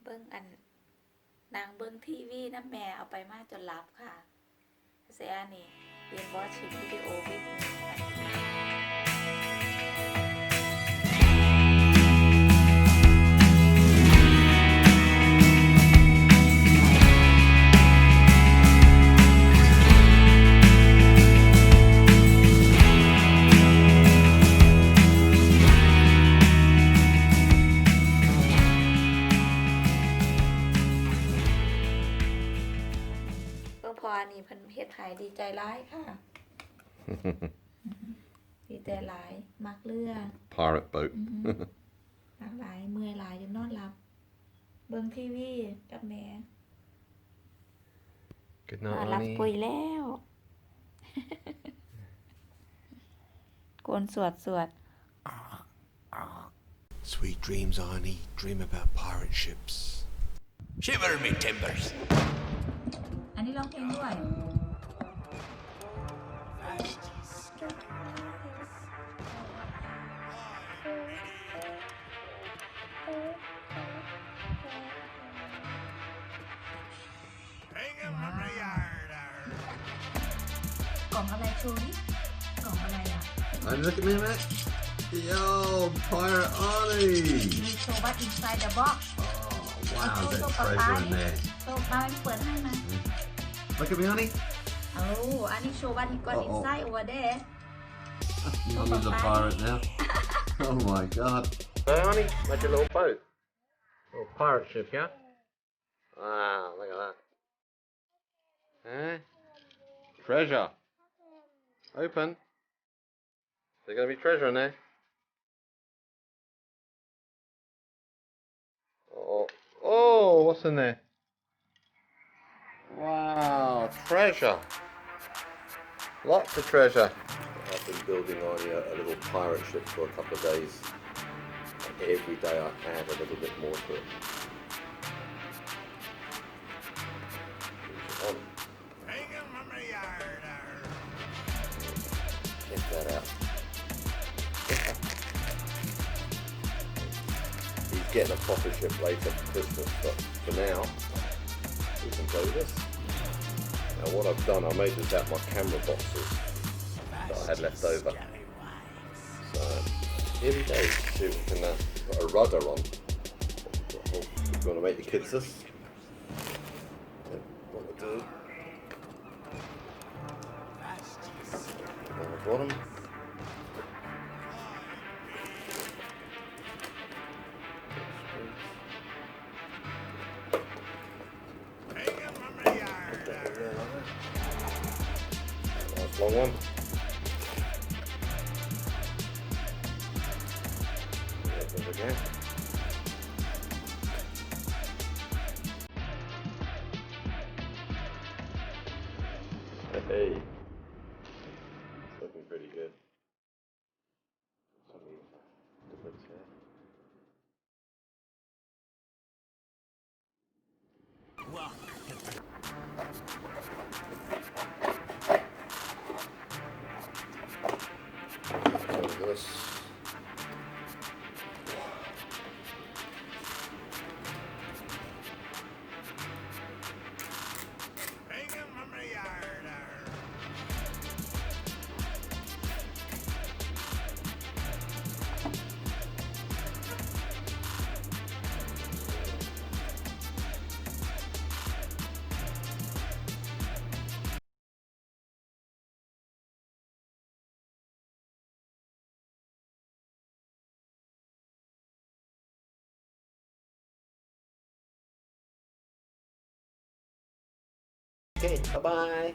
บิ่งนางเบิ่งทีวีน้ำแม่เอาไปมาจนหลับค่ะเสียนี่เรียน watching video with me พอนี่เพิ่นเฮ็ดให้ดีใจร้ายค่ะ ดีใจหลายมักเรือ Pirate boat มักหลายเมื่อยหลายจนนอนหลับเบิ่งทีวีกับแม่ Good night หลับ Arnie ปุ๋ยแล้ว กวนสวด Sweet dreams, Arnie. Dream about pirate ships. Shiver me timbers. อันนี้ร้องเพลงด้วย กล่องอะไรชูนี่กล่องอะไรอ่ะ And look at me mate Yo Pirate Arnie มีโชว์ว่า inside the box Oh wow there's treasure in there โชว์มาเปิดให้มา Look at me Arnie เอาอันนี้โชว์ว่าที่ก้อน inside over there Mummy's a pirate now Oh my god Hey Arnie make a little boat Little pirate ship yeah Wow look at that Eh Treasure Open There's going to be treasure in there Oh, what's in there? Wow, treasure. Lots of treasure. I've been building on a little pirate ship for a couple of days. Every day I add a little bit more to it. Check that out. He's getting a proper ship later for Christmas, but for now, we can play this. Now what I've done, I made this out of my camera boxes that I had left over. So here we go. See if we can put a rudder on. You want to make the kids this? What we do? On the bottom. Nice long one. There we go. Hey, it's looking pretty good. Some difference here. This. Okay, bye-bye.